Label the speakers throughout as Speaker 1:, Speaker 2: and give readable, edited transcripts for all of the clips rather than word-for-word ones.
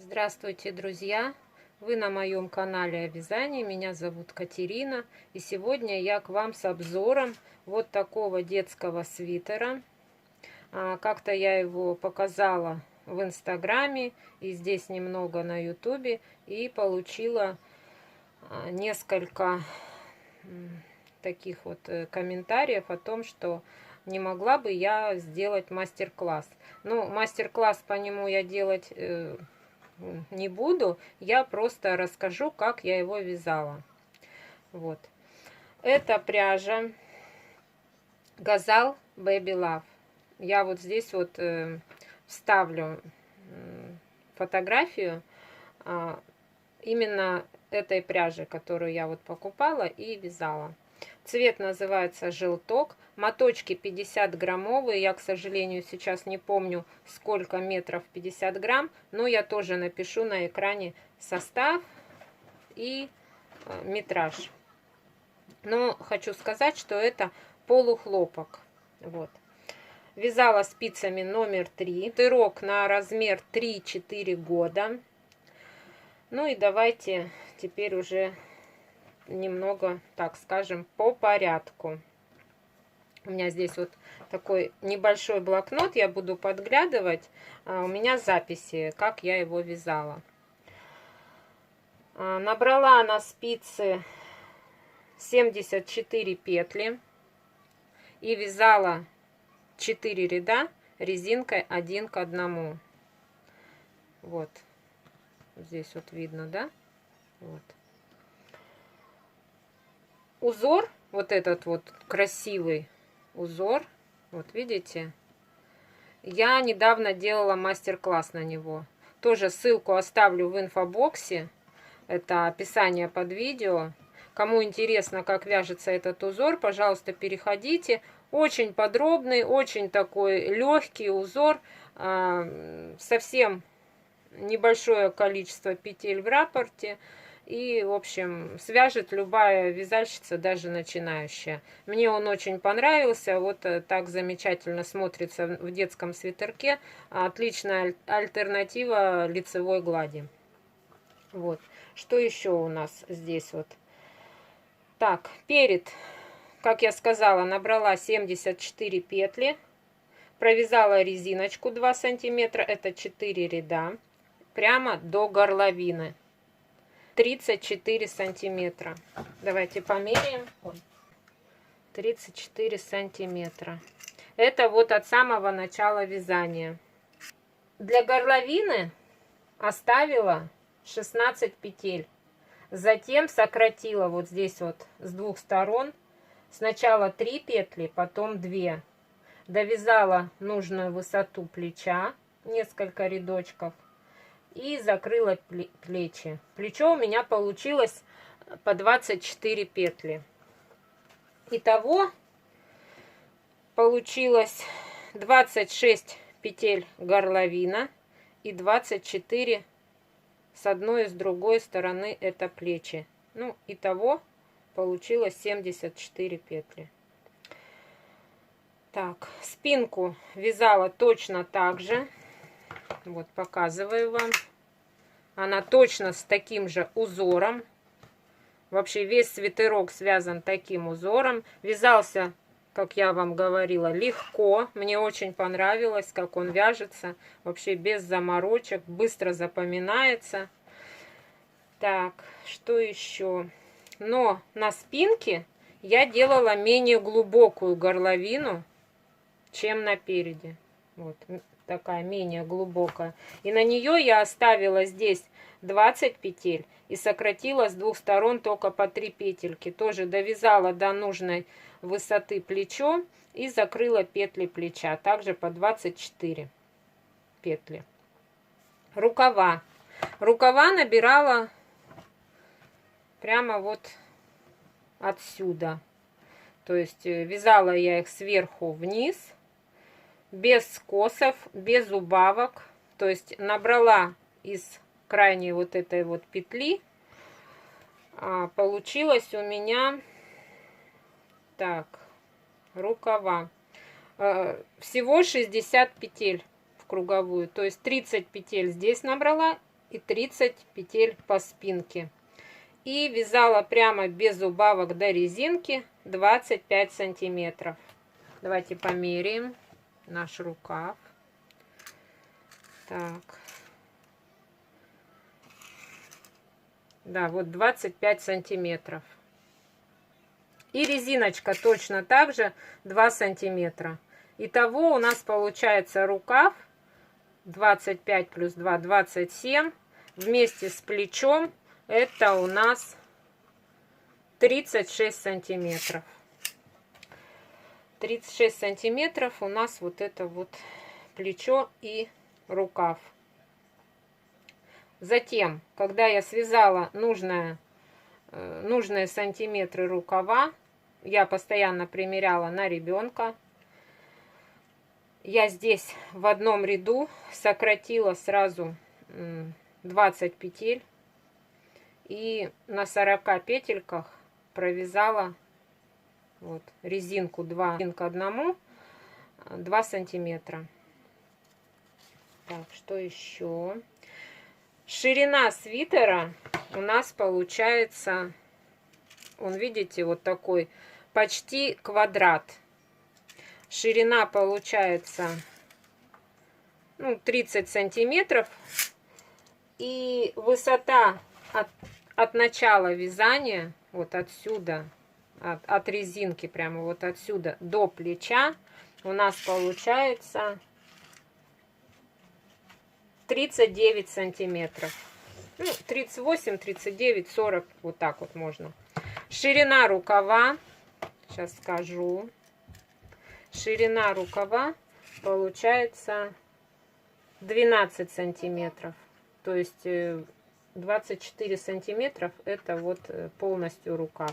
Speaker 1: Здравствуйте, друзья! Вы на моем канале о вязании. Меня зовут Катерина. И сегодня я к вам с обзором вот такого детского свитера. Как-то я его показала в Инстаграме и здесь немного на Ютубе. И получила несколько таких вот комментариев о том, что не могла бы я сделать мастер-класс. Ну, мастер-класс по нему я делать не буду, я просто расскажу, как я его вязала. Вот. Это пряжа Gazal Baby Love. Я вот здесь вот вставлю фотографию именно этой пряжи, которую я вот покупала и вязала. Цвет называется желток. Моточки 50 граммовые. Я, к сожалению, сейчас не помню, сколько метров 50 грамм. Но я тоже напишу на экране состав и метраж. Но хочу сказать, что это полухлопок. Вот. Вязала спицами номер 3. Тырок на размер 3-4 года. Ну и давайте теперь уже немного, так скажем, по порядку. У меня здесь вот такой небольшой блокнот, я буду подглядывать. У меня записи, как я его вязала. Набрала на спицы 74 петли и вязала 4 ряда резинкой 1 к 1. Вот. Здесь вот видно, да? Вот. Узор, вот этот вот красивый узор, вот видите, я недавно делала мастер-класс на него. Тоже ссылку оставлю в инфобоксе, это описание под видео. Кому интересно, как вяжется этот узор, пожалуйста, переходите. Очень подробный, очень такой легкий узор, совсем небольшое количество петель в раппорте. И, в общем, свяжет любая вязальщица, даже начинающая. Мне он очень понравился. Вот так замечательно смотрится в детском свитерке. Отличная альтернатива лицевой глади. Вот. Что еще у нас здесь вот? Так, перед, как я сказала, набрала 74 петли. Провязала резиночку 2 сантиметра. Это 4 ряда. Прямо до горловины. 34 сантиметра. Давайте померяем. 34 сантиметра. Это вот от самого начала вязания. Для горловины оставила 16 петель. Затем сократила вот здесь вот с двух сторон. Сначала 3 петли, потом 2. Довязала нужную высоту плеча. Несколько рядочков. И закрыла плечи. Плечо у меня получилось по 24 петли. Итого получилось 26 петель горловина и 24 с одной и с другой стороны это плечи. Ну, итого получилось 74 петли. Так, спинку вязала точно так же. Вот показываю вам. Она точно с таким же узором. Вообще весь свитерок связан таким узором. Вязался, как я вам говорила, легко. Мне очень понравилось, как он вяжется. Вообще без заморочек. Быстро запоминается. Так, что еще? Но на спинке я делала менее глубокую горловину, чем на переде. Вот. Такая менее глубокая. И на нее я оставила здесь 20 петель и сократила с двух сторон только по 3 петельки. Тоже довязала до нужной высоты плечо и закрыла петли плеча. Также по 24 петли. Рукава. Рукава набирала прямо вот отсюда. То есть вязала я их сверху вниз. Без скосов, без убавок. То есть набрала из крайней вот этой вот петли. Получилось у меня так, рукава. Всего 60 петель в круговую. То есть 30 петель здесь набрала и 30 петель по спинке. И вязала прямо без убавок до резинки 25 сантиметров. Давайте померяем наш рукав. Так. Да, вот 25 сантиметров. И резиночка точно так же 2 сантиметра. Итого у нас получается рукав 25 плюс 2, 27. Вместе с плечом это у нас 36 сантиметров. 36 сантиметров у нас вот это вот плечо и рукав. Затем, когда я связала нужные сантиметры рукава, я постоянно примеряла на ребенка. Я здесь в одном ряду сократила сразу 20 петель и на 40 петельках провязала вот резинку 2 к 1, 2 сантиметра. Так, что еще? Ширина свитера у нас получается, он, видите, вот такой почти квадрат. Ширина получается 30 сантиметров. И высота от начала вязания, вот отсюда, от резинки, прямо вот отсюда до плеча, у нас получается 39 сантиметров. 38, 39, 40, вот так вот можно. Ширина рукава, сейчас скажу. Ширина рукава получается 12 сантиметров. То есть 24 сантиметров это вот полностью рукав.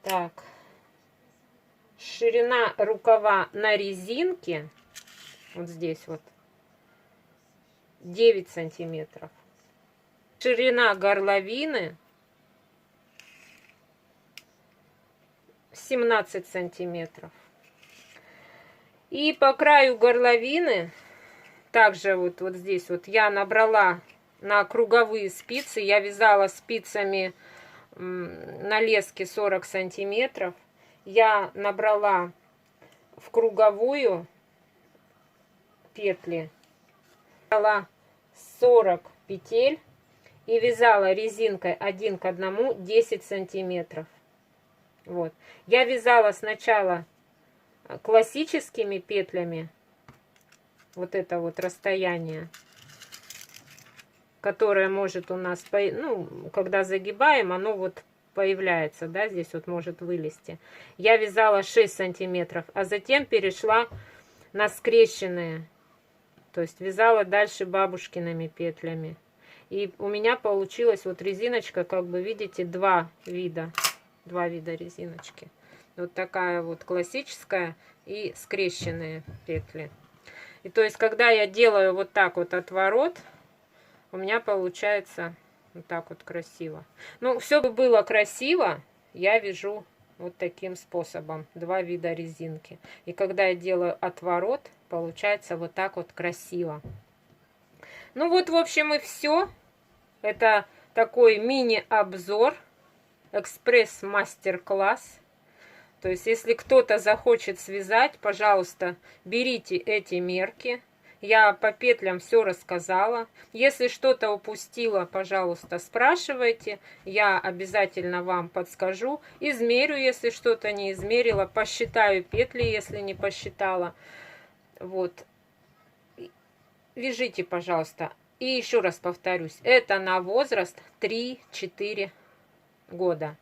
Speaker 1: Так. Ширина рукава на резинке, вот здесь вот, 9 сантиметров. Ширина горловины 17 сантиметров. И по краю горловины, также вот здесь вот я набрала на круговые спицы. Я вязала спицами на леске 40 сантиметров. Я набрала в круговую петли, взяла 40 петель и вязала резинкой 1 к 1 10 сантиметров. Вот. Я вязала сначала классическими петлями вот это вот расстояние, которое может у нас, когда загибаем, оно вот появляется, да, здесь вот может вылезти. Я вязала 6 сантиметров, а затем перешла на скрещенные, то есть вязала дальше бабушкиными петлями. И у меня получилась вот резиночка, как бы видите, два вида резиночки. Вот такая вот классическая и скрещенные петли. И то есть, когда я делаю вот так вот отворот, у меня получается вот так вот красиво. Ну, все бы было красиво, я вяжу вот таким способом. Два вида резинки. И когда я делаю отворот, получается вот так вот красиво. Ну вот, в общем, и все. Это такой мини-обзор, экспресс-мастер-класс. То есть, если кто-то захочет связать, пожалуйста, берите эти мерки. Я по петлям все рассказала. Если что-то упустила, пожалуйста, спрашивайте. Я обязательно вам подскажу. Измерю, если что-то не измерила. Посчитаю петли, если не посчитала. Вот. Вяжите, пожалуйста. И еще раз повторюсь. Это на возраст 3-4 года.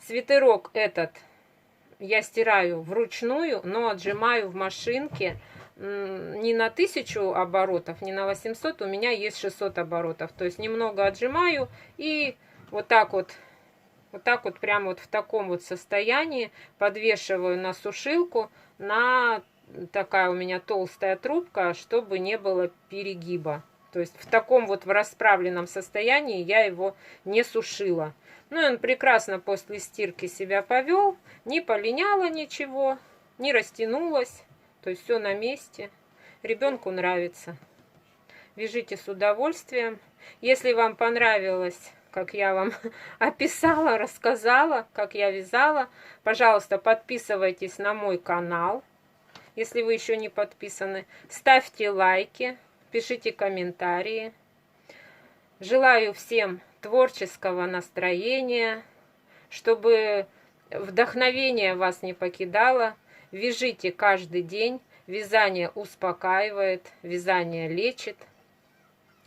Speaker 1: Свитерок этот я стираю вручную, но отжимаю в машинке не на 1000 оборотов, не на 800, у меня есть 600 оборотов. То есть немного отжимаю и вот так вот прямо вот в таком вот состоянии подвешиваю на сушилку, на такая у меня толстая трубка, чтобы не было перегиба. То есть в таком вот в расправленном состоянии я его не сушила. Ну и он прекрасно после стирки себя повел, не полиняло ничего, не растянулось. То есть все на месте. Ребенку нравится. Вяжите с удовольствием. Если вам понравилось, как я вам описала, рассказала, как я вязала, пожалуйста, подписывайтесь на мой канал, если вы еще не подписаны. Ставьте лайки, пишите комментарии. Желаю всем творческого настроения, чтобы вдохновение вас не покидало. Вяжите каждый день. Вязание успокаивает, вязание лечит.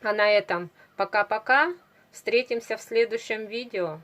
Speaker 1: А на этом пока-пока. Встретимся в следующем видео.